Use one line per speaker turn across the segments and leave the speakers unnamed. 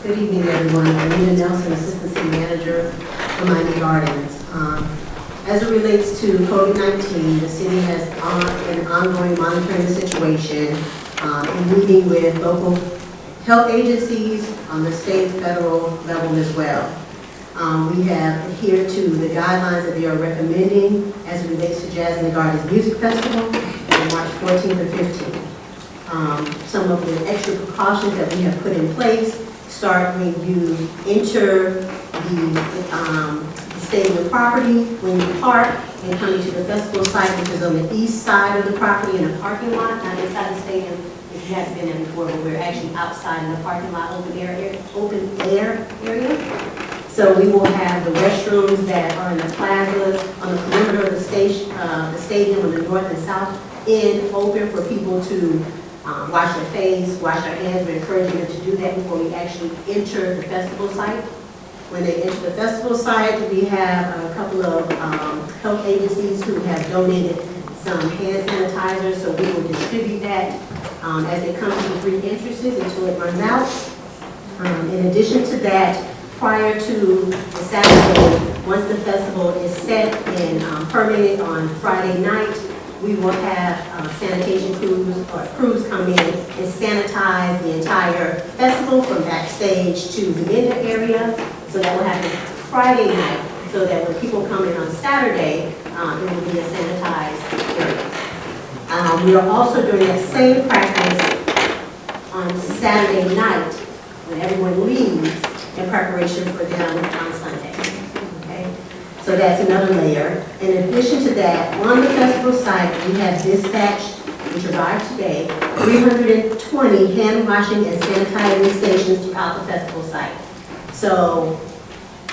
Good evening, everyone. I'm Nina Nelson, Assistant City Manager for Miami Gardens. As it relates to COVID-19, the city has been ongoing monitoring the situation and meeting with local health agencies on the state and federal level as well. We have adhered to the guidelines that they are recommending as it relates to Jazz in the Gardens Music Festival on March 14th and 15th. Some of the extra precautions that we have put in place start when you enter the stadium property, when you park and coming to the festival site, which is on the east side of the property in a parking lot, not inside the stadium. If you haven't been there before, but we're actually outside in the parking lot, open air area. So we will have the restrooms that are in the plazas, on the perimeter of the stadium on the north and south end, open for people to wash their face, wash their hands. We're encouraging them to do that before we actually enter the festival site. When they enter the festival site, we have a couple of health agencies who have donated some hand sanitizers, so we will distribute that as they come to the three entrances until it runs out. In addition to that, prior to the Saturday, once the festival is set and permitted on Friday night, we will have sanitation crews come in and sanitize the entire festival from backstage to the vendor area. So that will happen Friday night, so that when people come in on Saturday, it will be a sanitized area. We are also doing that same practice on Saturday night when everyone leaves in preparation for them on Sunday. Okay? So that's another layer. In addition to that, on the festival site, we have dispatched, which arrived today, 320 hand washing and sanitizing stations throughout the festival site. So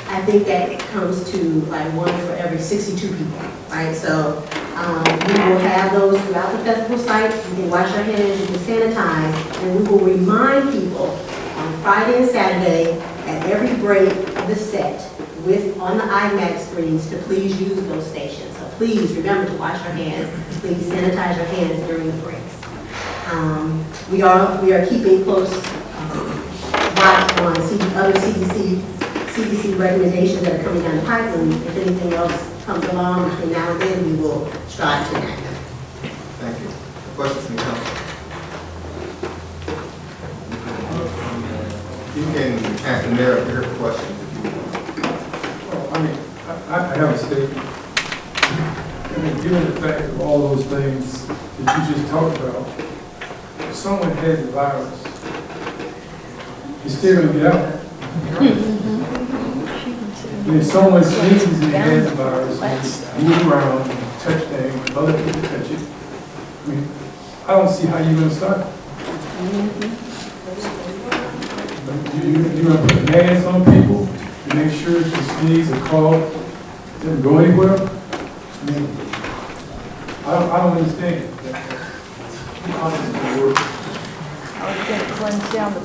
I think that comes to like one for every 62 people, right? So we will have those throughout the festival site. You can wash your hands, you can sanitize, and we will remind people on Friday and Saturday at every break of the set on the IMAX screens to please use those stations. So please remember to wash your hands. Please sanitize your hands during the breaks. We are keeping close watch on other CDC recommendations that are coming down the pipe, and if anything else comes along between now and then, we will strive to enact them.
Thank you. Questions from council? You can ask the mayor your questions if you want.
Well, I mean, I have a statement. I mean, given the fact of all those things that you just talked about, if someone has the virus, you're still going to get out. If someone sneezes and has the virus, and move around, touch things, other people touch it, I mean, I don't see how you're going to start. You're going to put masks on people to make sure if you sneeze or cough, it doesn't go anywhere. I mean, I don't understand. How this is going to work.
Are we going to cleanse down the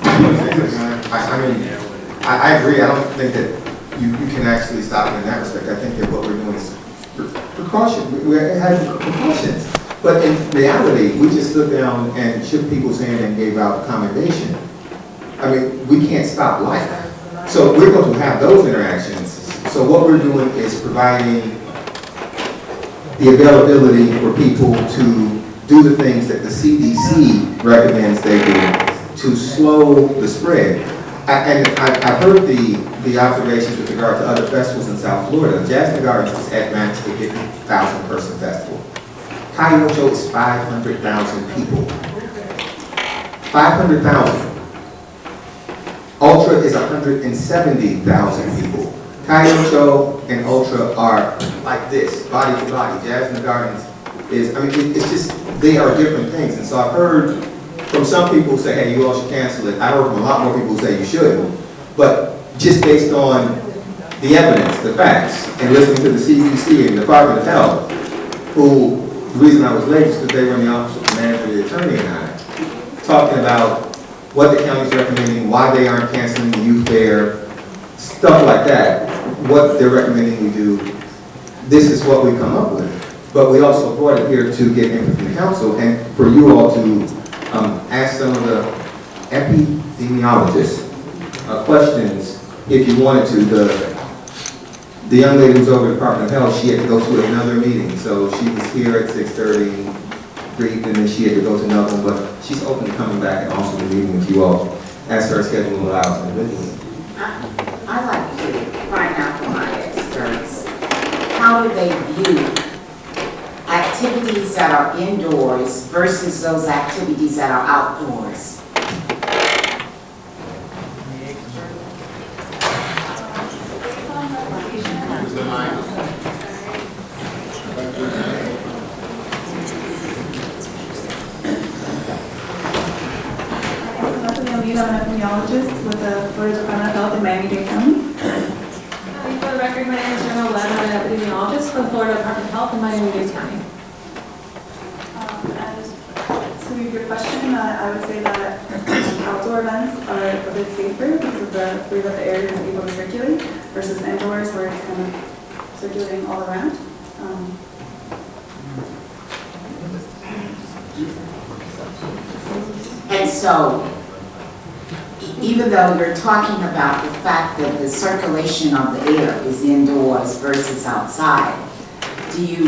I agree. I don't think that you can actually stop it in that respect. I think that what we're doing is precaution. We're having precautions. But in reality, we just stood down and shook people's hand and gave out a commendation. I mean, we can't stop life. So we're going to have those interactions. So what we're doing is providing the availability for people to do the things that the CDC recommends they do to slow the spread. I've heard the observations with regard to other festivals in South Florida. Jazz in the Gardens is at max a 50,000 person festival. Cayo is 500,000 people. 500,000. Ultra is 170,000 people. Cayo and Ultra are like this, body to body. Jazz in the Gardens is, I mean, it's just, they are different things. And so I've heard from some people who say, hey, you all should cancel it. I heard from a lot more people who say you shouldn't. But just based on the evidence, the facts, and listening to the CDC and the Department of Health, who, the reason I was late is because they were in the office of the manager, the attorney, and I, talking about what the county's recommending, why they aren't canceling the youth fair, stuff like that, what they're recommending we do. This is what we come up with. But we also brought it here to get input from the council and for you all to ask some of the epidemiologists questions if you wanted to. The young lady who's over the Department of Health, she had to go to another meeting, so she was here at 6:30, briefed, and then she had to go to another one, but she's open to coming back and also meeting with you all as her schedule allows individually.
I'd like to find out from my experts, how do they view activities that are indoors versus those activities that are outdoors?
I'm an epidemiologist with the Florida Department of Health in Miami-Dade County.
For the record, my name is Jenna Webb. I'm an epidemiologist for the Florida Department of Health in Miami-Dade County.
To your question, I would say that outdoor events are a bit safer because of the way that the air is able to circulate versus indoors where it's kind of circulating all around.
And so, even though you're talking about the fact that the circulation of the air is indoors versus outside, do you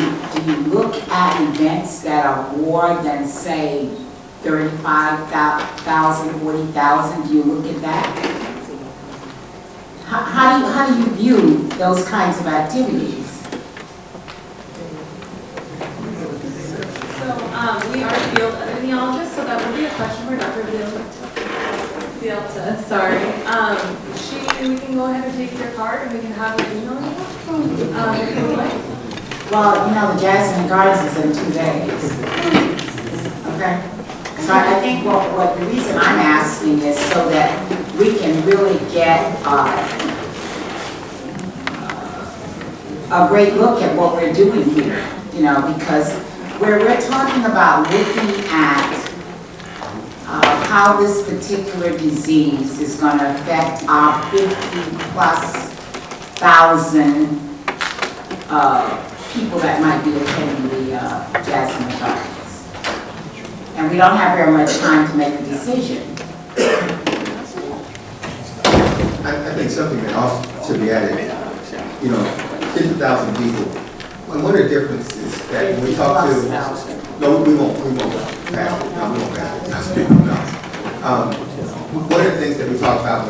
look at events that are more than, say, 35,000, 40,000? Do you look at that? How do you view those kinds of activities?
So we are field epidemiologists, so that would be a question for Dr. Bielta. Sorry. We can go ahead and take your card and we can have her email you if you would like.
Well, you know, the Jasmine Gardens is in 2 days. Okay? So I think what the reason I'm asking is so that we can really get a great look at what we're doing here, you know, because where we're talking about looking at how this particular disease is going to affect our 50,000+ people that might be attending the Jasmine Gardens. And we don't have very much time to make a decision.
I think something that also should be added, you know, 50,000 people. And one of the differences that when we talk to, no, we won't pass it. No, we won't pass it. No. One of the things that we talked about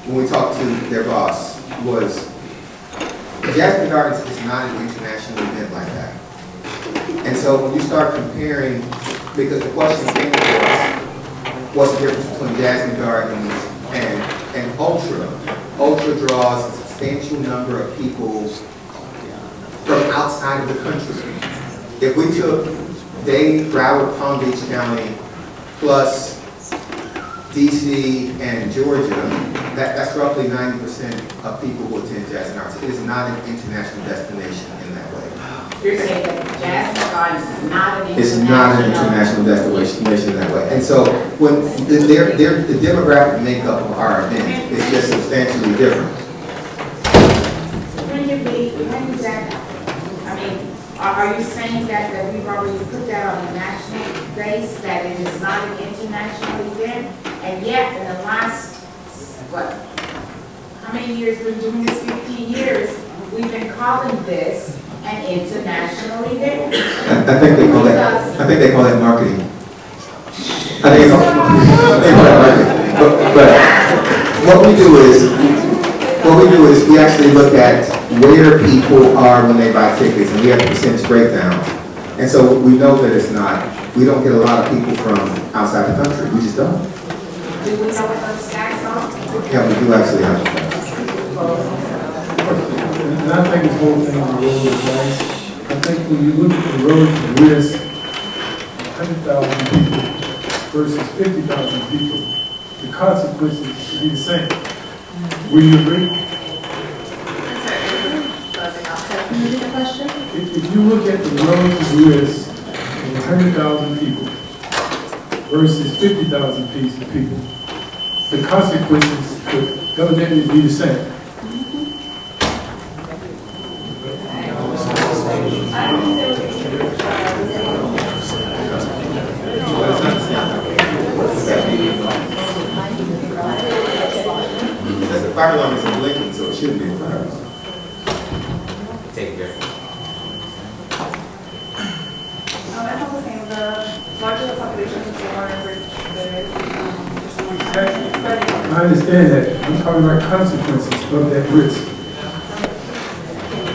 when we talked to their boss was Jasmine Gardens is not an international event like that. And so when you start comparing, because the question came to us, what's the difference between Jasmine Gardens and Ultra? Ultra draws a substantial number of people from outside of the country. If we took Dade, Broward, Palm Beach County, plus DC and Georgia, that's roughly 90% of people who attend Jasmine Gardens. It is not an international destination in that way.
You're saying that Jasmine Gardens is not an international...
It's not an international destination in that way. And so when the demographic makeup of our event is just substantially different.
When does that happen? I mean, are you saying that we've already put that on a national base, that it is not an international event? And yet, in the last, how many years we've been doing this? 15 years, we've been calling this an international event.
I think they call that marketing. I think they call that marketing. But what we do is we actually look at where people are when they buy tickets, and we have a percentage breakdown. And so we know that we don't get a lot of people from outside the country. We just don't.
Do we know what those stats are?
Yeah, we do actually have.
And I think this whole thing is a roll of dice. I think when you look at the relative risk, 100,000 people versus 50,000 people, the consequences should be the same. Will you agree?
Can you repeat the question?
If you look at the relative risk of 100,000 people versus 50,000 people, the consequences could evidently be the same.
fire alarm isn't blinking, so it shouldn't be a fire alarm.
Take care.
It's all the same, the larger the population, the more risk there is, for someone spreading.
I understand that. I'm talking about consequences of that risk.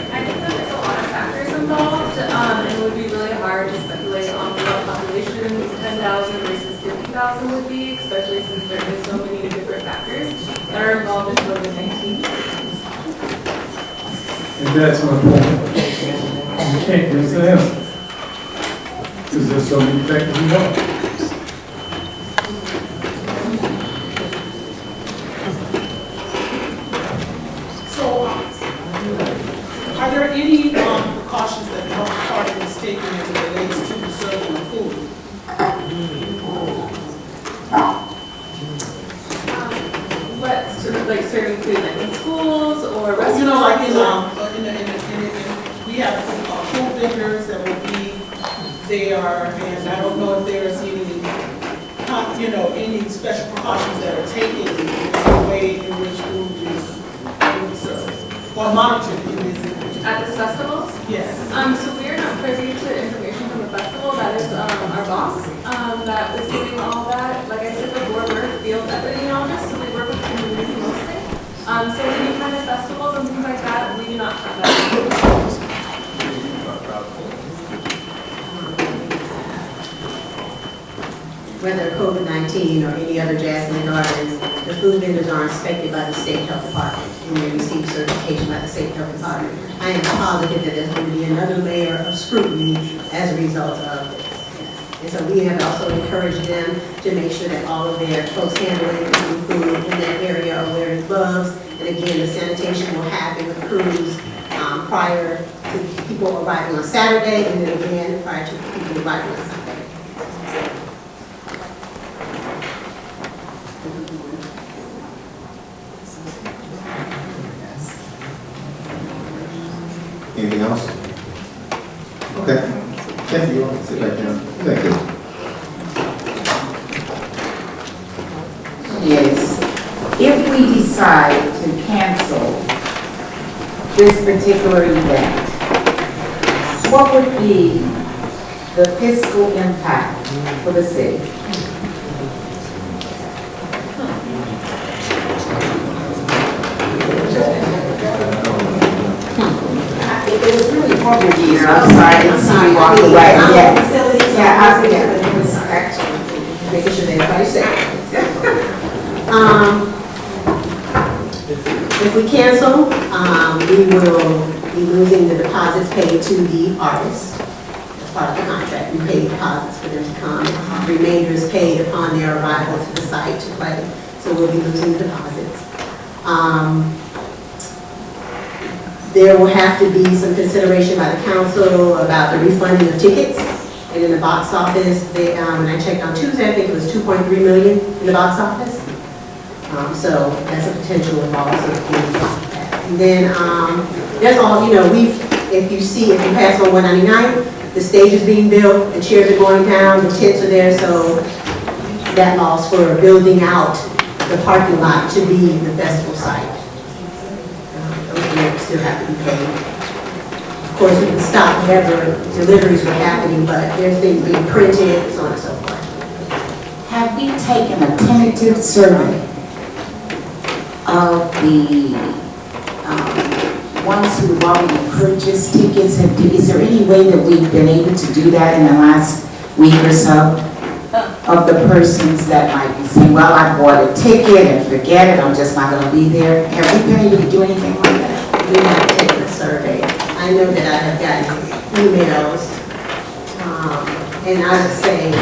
I think that there's a lot of factors involved, and it would be really hard to speculate on what population 10,000 versus 50,000 would be, especially since there is so many different factors that are involved in COVID-19.
And that's my point. You can't give us an answer. Because there's so many factors involved.
So, are there any precautions that the health department is taking as it relates to the serving of food?
What sort of like serving food like in schools or restaurants?
You know, like we have food vendors that will be there, and I don't know if there's any special precautions that are taken in the way in which food is being served or monitored in this situation.
At this festival?
Yes.
So we are not privy to information from the festival. That is our boss that is doing all that. Like I said before, we're field epidemiologists, so we work with the community mostly. So any kind of festivals and things like that, we do not have that.
Whether COVID-19 or any other Jasmine Gardens, the food vendors are inspected by the state health department and they receive certification by the state health department. I am positive that there's going to be another layer of scrutiny as a result of this. Yes. And so we have also encouraged them to make sure that all of their folks handling food in that area are wearing gloves. And again, the sanitation will happen with crews prior to people arriving on Saturday and then again prior to people arriving on Sunday.
Anything else? Okay. Thank you. Sit back down. Thank you.
Yes. If we decide to cancel this particular event, what would be the fiscal impact for the city? It was really for your year. I'm sorry, I didn't see you walk away.
Making sure that everybody's safe. If we cancel, we will be losing the deposits paid to the artists. As part of the contract, we pay deposits for them to come. Remainder is paid upon their arrival to the site to play. So we'll be losing the deposits. There will have to be some consideration by the council about the refunding of tickets. And in the box office, when I checked on Tuesday, I think it was 2.3 million in the box office. So that's a potential involved. And then that's all, if you pass on 199, the stage is being built, the chairs are going down, the tents are there, so that allows for building out the parking lot to be the festival site. Still have to be paid. Of course, we can stop whenever deliveries were happening, but there's things being printed, so on and so forth.
Have we taken a tentative survey of the ones who have already purchased tickets? Is there any way that we've been able to do that in the last week or so? Of the persons that might be saying, well, I bought a ticket and forget it, I'm just not going to be there. Have we been able to do anything like that?
We have taken a survey. I know that I have gotten emails, and I would say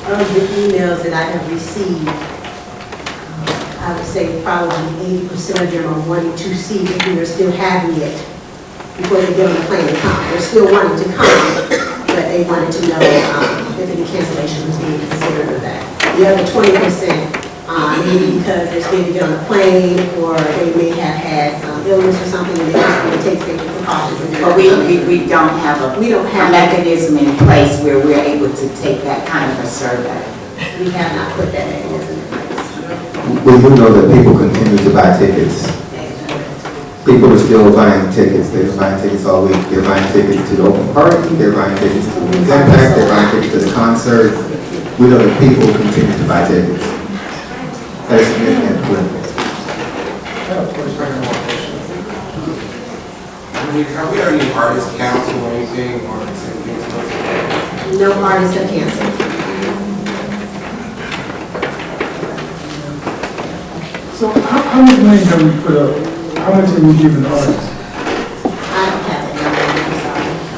of the emails that I have received, I would say probably 80% of them are wanting to see if we are still having it before they get on the plane to come. They're still wanting to come, but they wanted to know if any cancellation was being considered of that. The other 20%, maybe because they're scared to get on the plane, or they may have had some illness or something, and they just want to take safety precautions.
But we don't have a mechanism in place where we're able to take that kind of a survey.
We have not put that mechanism in place.
We do know that people continue to buy tickets People are still buying tickets. They're buying tickets all week. They're buying tickets to the open party. They're buying tickets to the impact. They're buying tickets to the concert. We know that people continue to buy tickets. That is significant.
I have a question.
I mean, have we had any artists cancel or anything, or anything?
No artists have canceled.
So how much money have we put up? How much have we given artists?
I don't have it,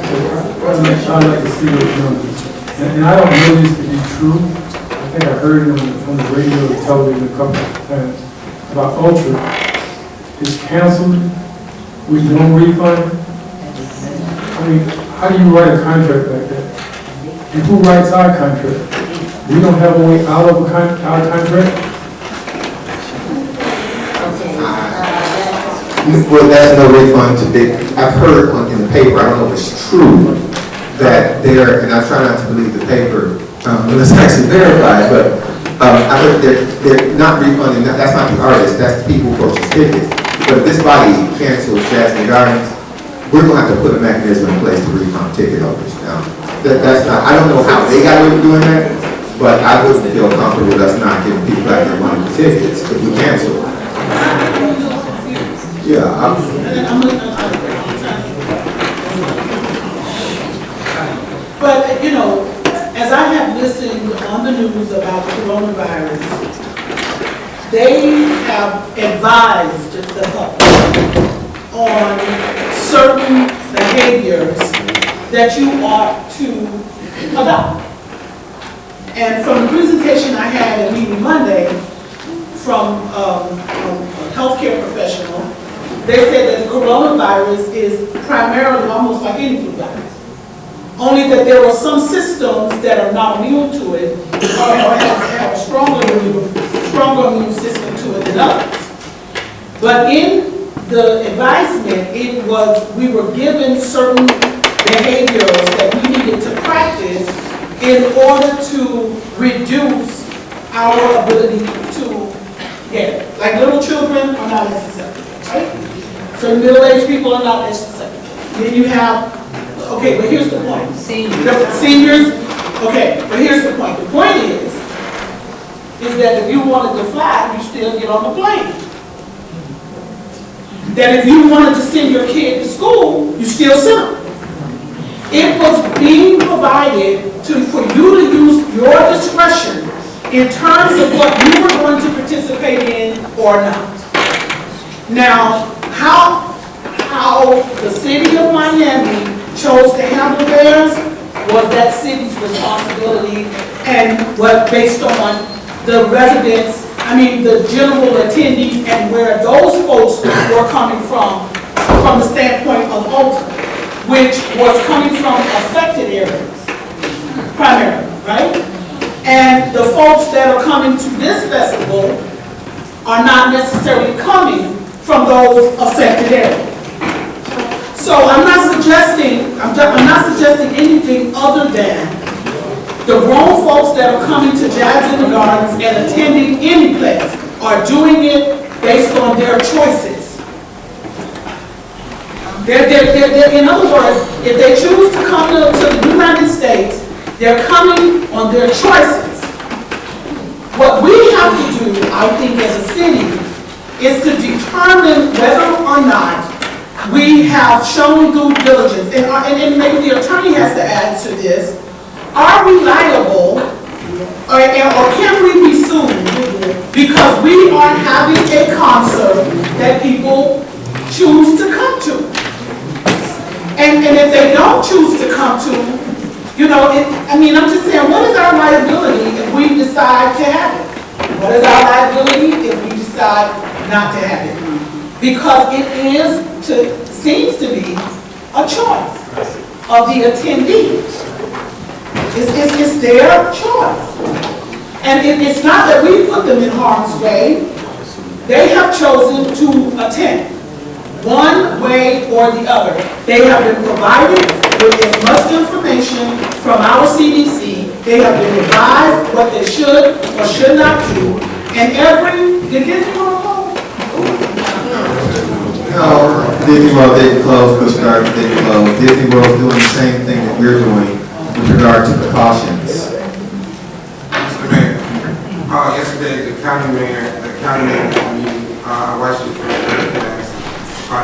no, I'm sorry.
I'd like to see those numbers. And I don't know this to be true. I think I heard it on the radio or television a couple of times about Ultra is canceled with no refund. I mean, how do you write a contract like that? And who writes our contract? We don't have a way out of our contract?
Well, that's no refund to big. I've heard in the paper, I don't know if it's true, that they're, and I try not to believe the paper unless actually verified, but I heard they're not refunding, that's not the artists, that's the people who purchase tickets. But if this body cancels Jazz in the Gardens, we're going to have to put a mechanism in place to refund ticket holders. Now, that's not, I don't know how they got away with doing that, but I wouldn't feel comfortable with us not giving people back their money for tickets if we cancel. Yeah,
But, you know, as I have listened on the news about the coronavirus, they have advised the public on certain behaviors that you ought to adopt. And from the presentation I had at meeting Monday from a healthcare professional, they said that the coronavirus is primarily almost like any flu virus. Only that there are some systems that are not immune to it or have a stronger immune system to it than others. But in the advisement, we were given certain behaviors that we needed to practice in order to reduce our ability to get it. Like little children are not as susceptible, right? So middle-aged people are not as susceptible. Then you have, okay, but here's the point. Seniors, okay, but here's the point. The point is that if you wanted to fly, you still get on the plane. That if you wanted to send your kid to school, you still send them. It was being provided for you to use your discretion in terms of what you were going to participate in or not. Now, how the city of Miami chose to handle theirs was that city's responsibility and what based on the residents, the general attendees and where those folks were coming from the standpoint of Ultra, which was coming from affected areas, primarily, right? And the folks that are coming to this festival are not necessarily coming from those affected areas. So I'm not suggesting anything other than the grown folks that are coming to Jazz in the Gardens and attending any place are doing it based on their choices. In other words, if they choose to come to the United States, they're coming on their choices. What we have to do, I think, as a city, is to determine whether or not we have shown due diligence, and maybe the attorney has to add to this. Are we liable, or can we be sued because we are having a concert that people choose to come to? And if they don't choose to come to, I'm just saying, what is our liability if we decide to have it? What is our liability if we decide not to have it? Because it seems to be a choice of the attendees. It's their choice. And it's not that we put them in harm's way. They have chosen to attend one way or the other. They have been provided with as much information from our CDC. They have been advised what they should or should not do. And did this one hold?
No, Disney World didn't close, Busch Gardens didn't close. Disney World's doing the same thing that we're doing with regard to precautions.
Mr. Mayor, yesterday, the county mayor meeting, I watched it for the broadcast.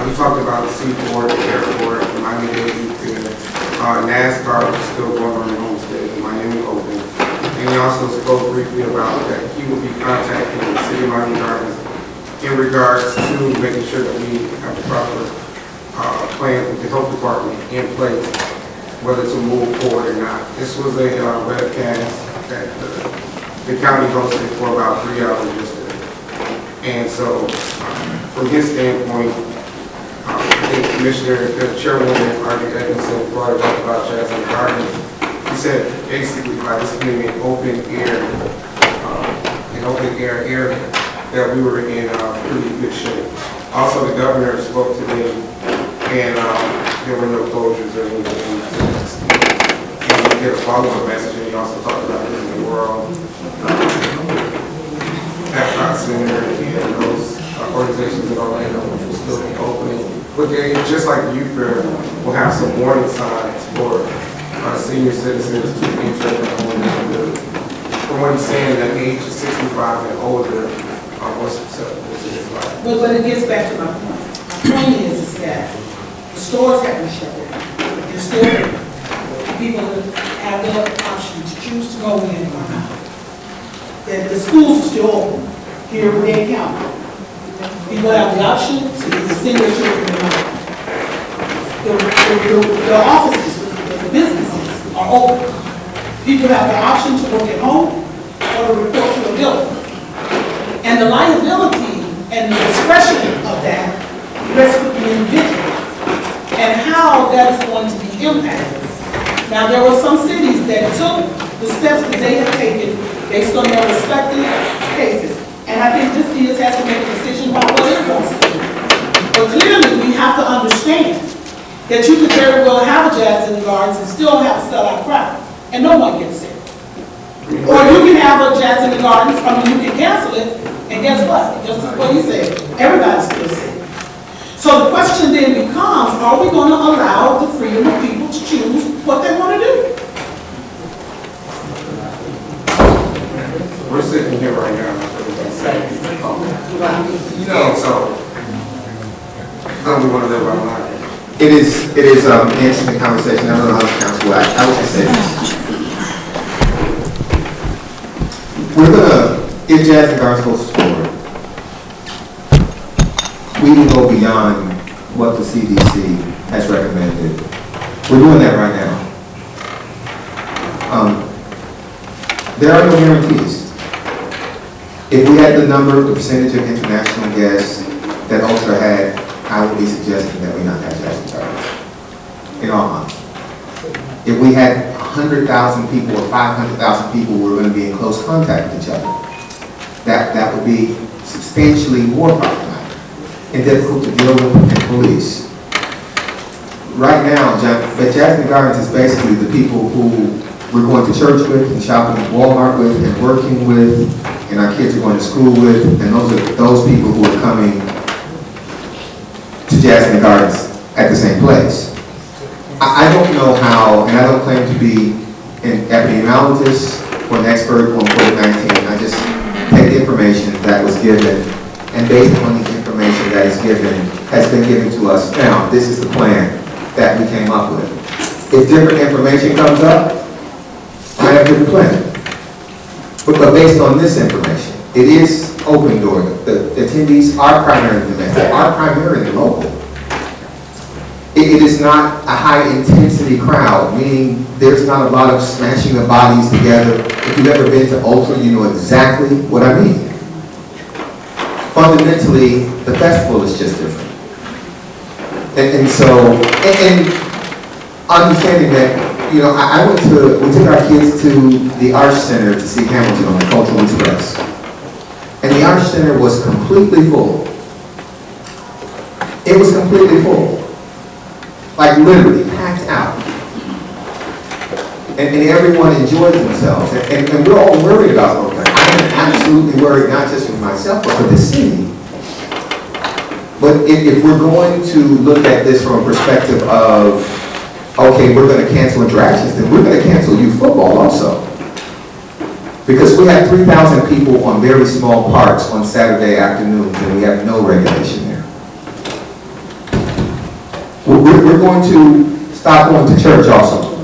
He talked about the seaport, the airport, the Miami-Dade Theater. NASCAR was still going on in Homestead, the Miami Open. And he also spoke briefly about that he will be contacting the city of Miami Gardens in regards to making sure that we have the proper plan with the health department in place, whether to move forward or not. This was a webcast that the county hosted for about 3 hours yesterday. And so, from his standpoint, I think the chairwoman, Artie Edmondson, brought it up about Jasmine Gardens. He said basically by this being an open air area, that we were in pretty good shape. Also, the governor spoke today, and there were no closures or anything. And he did a follow-up message, and he also talked about Disney World, Epcot Center, and those organizations in Orlando, which will still be open. But they, just like the youth fair, will have some warning signs for senior citizens to enter their own neighborhood. From what he's saying, that age is 65 and older are more susceptible to this life.
But it gets back to my point. My point is that the stores haven't shut down. They're still open. People have the option to choose to go in or not. That the schools are still open here in Dade County. People have the option to either send their children or not. The offices, the businesses are open. People have the option to work at home or to report to a building. And the liability and the discretion of that rests with the individual and how that is going to be impacted. Now, there were some cities that took the steps that they had taken based on their respective cases. And I think this city has to make a decision about what it wants to do. But clearly, we have to understand that you could very well have a Jazz in the Gardens and still have a sellout crowd, and no one gets sick. Or you can have a Jazz in the Gardens, you can cancel it, and guess what? Just what he said, everybody's still sick. So the question then becomes, are we going to allow the freedom of people to choose what they want to do?
We're sitting here right now, so how do we want to live our life?
It is an interesting conversation. I don't know how the council will act. I would just say this. We're gonna, if Jazz and Gardens goes forward, we will go beyond what the CDC has recommended. We're doing that right now. There are no guarantees. If we had the percentage of international guests that Ultra had, I would be suggesting that we not have Jazz and Gardens. In all honesty. If we had 100,000 people or 500,000 people who were going to be in close contact with each other, that would be substantially more problematic and difficult to deal with in police. Right now, Jazz and Gardens is basically the people who we're going to church with and shopping at Walmart with and working with, and our kids are going to school with, and those are those people who are coming to Jazz and Gardens at the same place. I don't know how, and I don't claim to be an epidemiologist or an expert on COVID-19. I just take the information that was given, and based on the information that is given, has been given to us. Now, this is the plan that we came up with. If different information comes up, I have a different plan. But based on this information, it is open door. The attendees are primarily domestic, are primarily local. It is not a high-intensity crowd, meaning there's not a lot of smashing of bodies together. If you've ever been to Ultra, you know exactly what I mean. Fundamentally, the festival is just different. And so understanding that, you know, we took our kids to the Arts Center to see Hamilton on the Cultural Express. And the Arts Center was completely full. It was completely full. Like literally packed out. And everyone enjoyed themselves. And we're all worried about Oakland. I am absolutely worried, not just for myself, but for the city. But if we're going to look at this from a perspective of, okay, we're gonna cancel interactions, then we're gonna cancel youth football also. Because we have 3,000 people on very small parks on Saturday afternoons, and we have no regulation there. We're going to stop going to church also.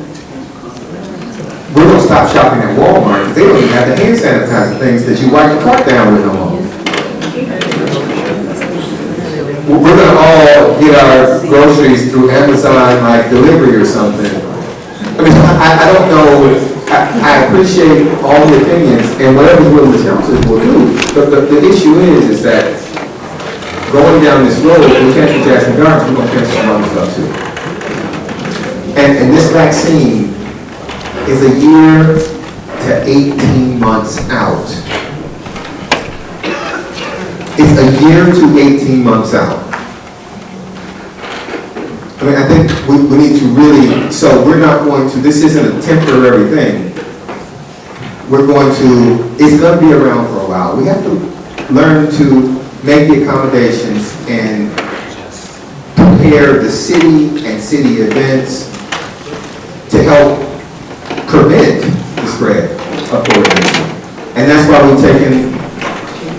We're going to stop shopping at Walmart, because they don't even have the hand sanitizer things that you wipe the cart down with no more. We're going to all get our groceries through Amazon, like delivery or something. I mean, I don't know. I appreciate all the opinions, and whatever the council will do. But the issue is that going down this road, we cancel Jackson Gardens, we're going to cancel some other stuff too. And this vaccine is a year to 18 months out. It's a year to 18 months out. I mean, I think we need to really, so we're not going to, this isn't a temporary thing. We're going to, it's going to be around for a while. We have to learn to make the accommodations and prepare the city and city events to help prevent the spread of COVID-19. And that's why we've taken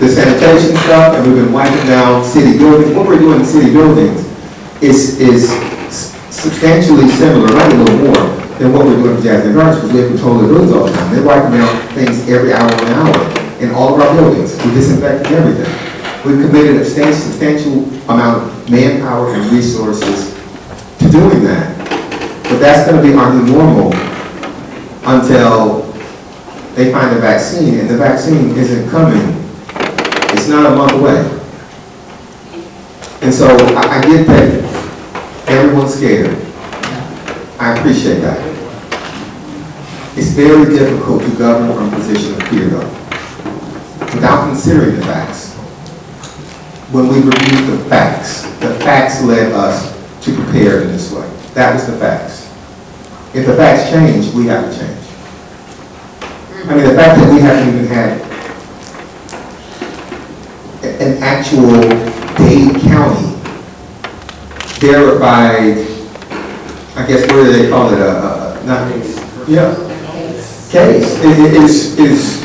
the sanitation stuff and we've been wiping down city buildings. What we're doing in city buildings is substantially similar, not a little more, than what we're doing in Jackson Gardens, because we have control of the buildings all the time. They're wiping down things every hour on an hour in all of our buildings. We disinfected everything. We've committed a substantial amount of manpower and resources to doing that. But that's going to be our new normal until they find a vaccine, and the vaccine isn't coming. It's not a month away. And so I get that everyone's scared. I appreciate that. It's very difficult to govern from a position of fear, though, without considering the facts. When we reviewed the facts led us to prepare in this way. That was the facts. If the facts change, we have to change. I mean, the fact that we haven't even had an actual Dade County verified, I guess, what do they call it, not case. Yeah. Case is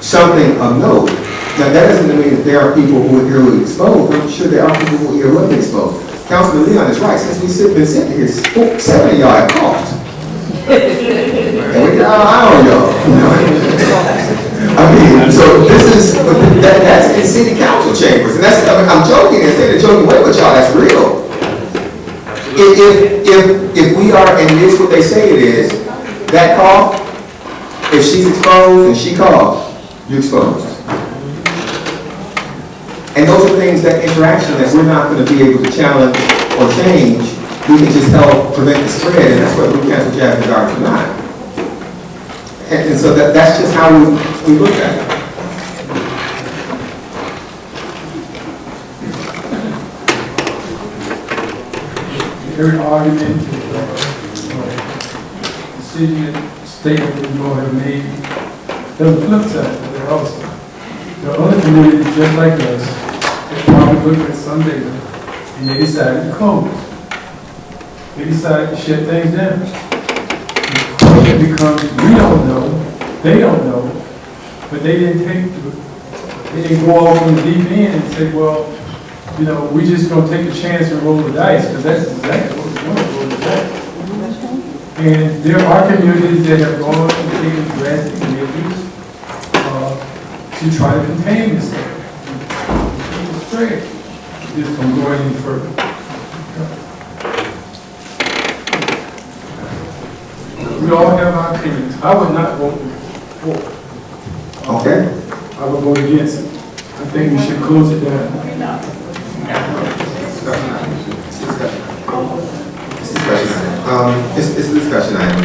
something of note. Now, that doesn't mean that there are people who are irregularly exposed. I'm sure there are people who are irregularly exposed. Councilman Leon is right. Since we've been sitting here, 7 of y'all have coughed. And we got our eye on y'all. I mean, so this is, that's in city council chambers. And that's, I mean, I'm joking instead of joking away with y'all, that's real. If we are, and it is what they say it is, that cough, if she's exposed and she coughs, you're exposed. And those are things, that interaction that we're not going to be able to challenge or change. We can just help prevent the spread, and that's what we cancel Jackson Gardens tonight. And so that's just how we look at it.
Every argument, decision, statement that you all have made, there's a flip side of it also. The other communities, just like us, they probably looked at some data and they decided to close. They decided to shut things down. The question becomes, we don't know, they don't know, but they didn't they didn't go off on the deep end and say, well, you know, we just gonna take a chance and roll the dice, because that's exactly what we're doing, roll the dice. And there are communities that have gone and taken drastic measures to try to contain this thing. Keep it straight, just from going any further. We all have our opinions. I would not vote for.
Okay.
I would vote against it. I think we should close it down.
It's a discussion item.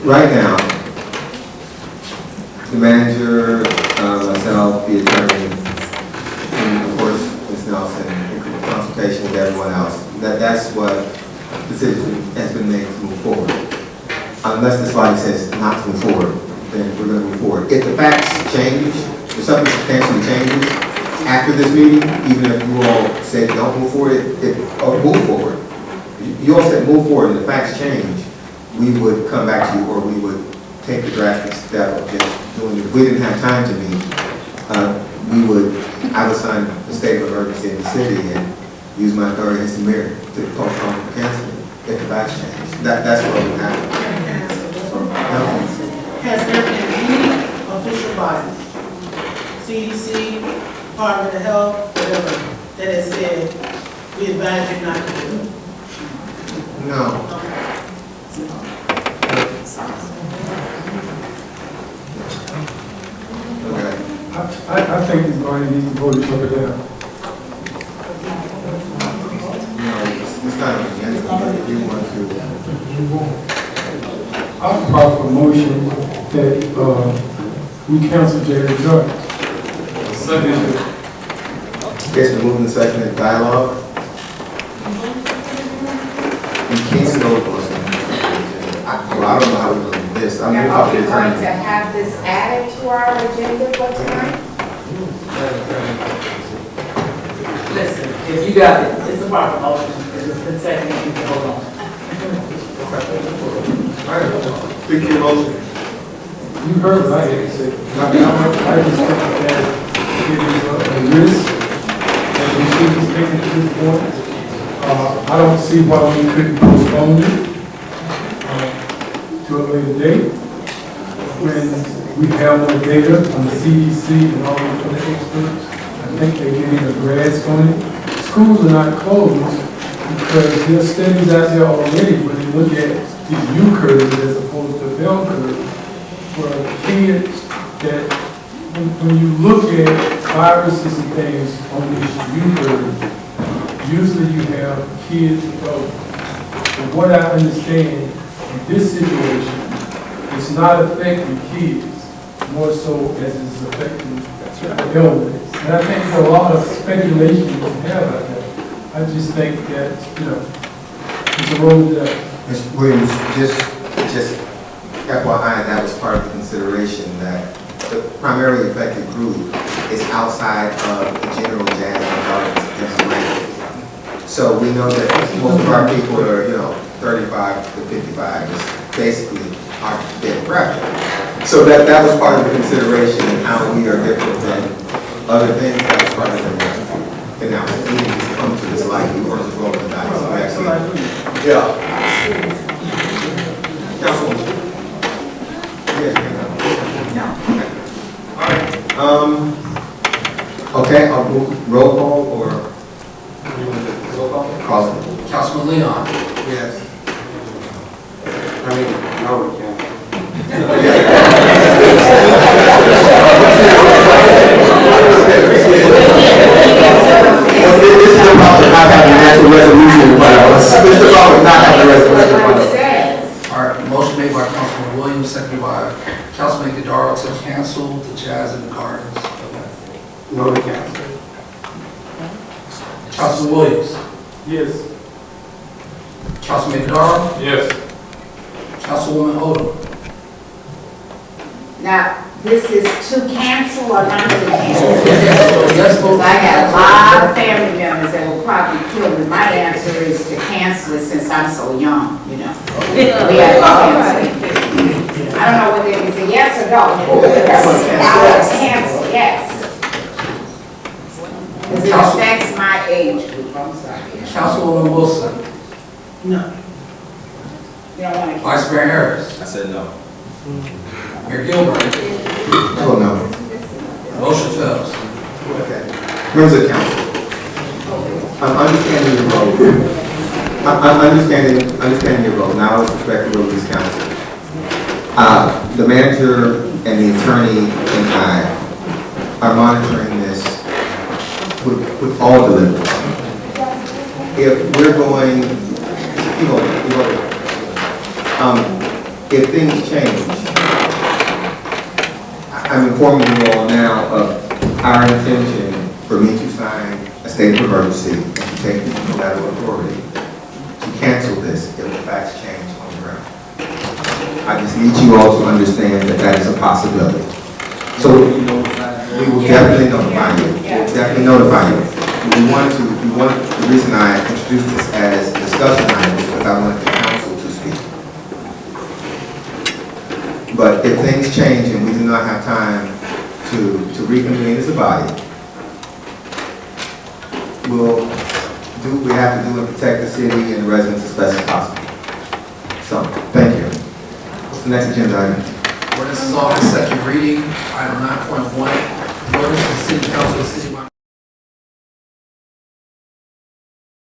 Right now, the manager, myself, the attorney, and of course, Ms. Nelson, in consultation with everyone else, that's what the decision has been made to move forward. Unless this body says not to move forward, then we're going to move forward. If the facts change, if something substantially changes after this meeting, even if you all say don't move forward, or move forward. You all said move forward and the facts change, we would come back to you, or we would take the drastic step of just doing it. If we didn't have time to meet, I would sign the state of emergency in the city and use my authority as the mayor to postpone or cancel it if the facts change. That's what would happen.
Has there been any official body, CDC, Department of Health, whatever, that has said, we advise you not to do it?
No. Okay.
I think it's going to need to vote each other down.
No, it's not an agenda. If you want to.
I'll call for a motion that we cancel Jerry Jordan.
It's been moved in second in dialogue. We can't go for it. I don't know how we're going to do this. I'm
Now,
going
are we
to
going to have this added to our agenda for tonight?
Listen, if you got it, it's a proper motion, it's been seconded, you can hold on.
Speak your motion.
You heard what I had to say. I just think that it is a risk that we should be taking to this point. I don't see why we couldn't postpone it to a later date when we have more data on the CDC and all the other experts. I think they're getting a grasp on it. Schools are not closed because there are studies out there already where they look at these U curves as opposed to bell curves for kids that when you look at viruses and things on these U curves, usually you have kids adults. From what I understand, in this situation, it's not affecting kids, more so as it's affecting the elderly. And I think there's a lot of speculation we have out there. I just think that, it's a road that.
Ms. Williams, just FYI, that was part of the consideration that the primarily affected group is outside of the general jazz and gardens in Pennsylvania. So we know that most of our people are, 35 to 55, is basically our demographic. So that was part of the consideration and how we are different than other things. That was part of the announcement. We didn't just come to this light, we weren't just rolling the dice. We actually, yeah. Councilwoman. Yes, no. Okay, I'll move roll call or roll call? Call it.
Councilman Leon.
Yes. I mean, no, we can't.
This is about not having an actual resolution in front of us. This is about not having a resolution in front of us.
All right, motion made by Councilman Williams, seconded by Councilman Godaro to cancel the Jazz in the Gardens event.
No, we can't.
Councilman Williams.
Yes.
Councilman Godaro.
Yes.
Councilwoman Odom.
Now, this is to cancel or not to cancel?
Yes,
Because I got a lot of family members that will probably kill me. My answer is to cancel it since I'm so young, We have to cancel it. I don't know whether it's a yes or no. Cancel, yes. Because it affects my age group, I'm sorry.
Councilwoman Wilson.
No.
You don't want to.
Vice Mayor Harris.
I said no.
Mayor Gilbert.
Oh, no.
Motion fails.
Okay. Members of the council, I'm understanding your role. I'm understanding your role. Now let's respect the role of this council. The manager and the attorney and I are monitoring this with all deliberance. If we're going, if things change, I'm informing you all now of our intention for me to sign a state of emergency and to take unilateral authority to cancel this if the facts change on the ground. I just need you all to understand that that is a possibility. So, We will definitely notify you. We'll definitely notify you. The reason I introduced this as a discussion item is because I wanted the council to speak. But if things change and we do not have time to reconvene as a body, we'll do what we have to do and protect the city and the residents as best as possible. So, thank you. What's the next agenda item?
Ordinance is off its second reading. Item 9.1, ordinance of the City Council of the City of Miami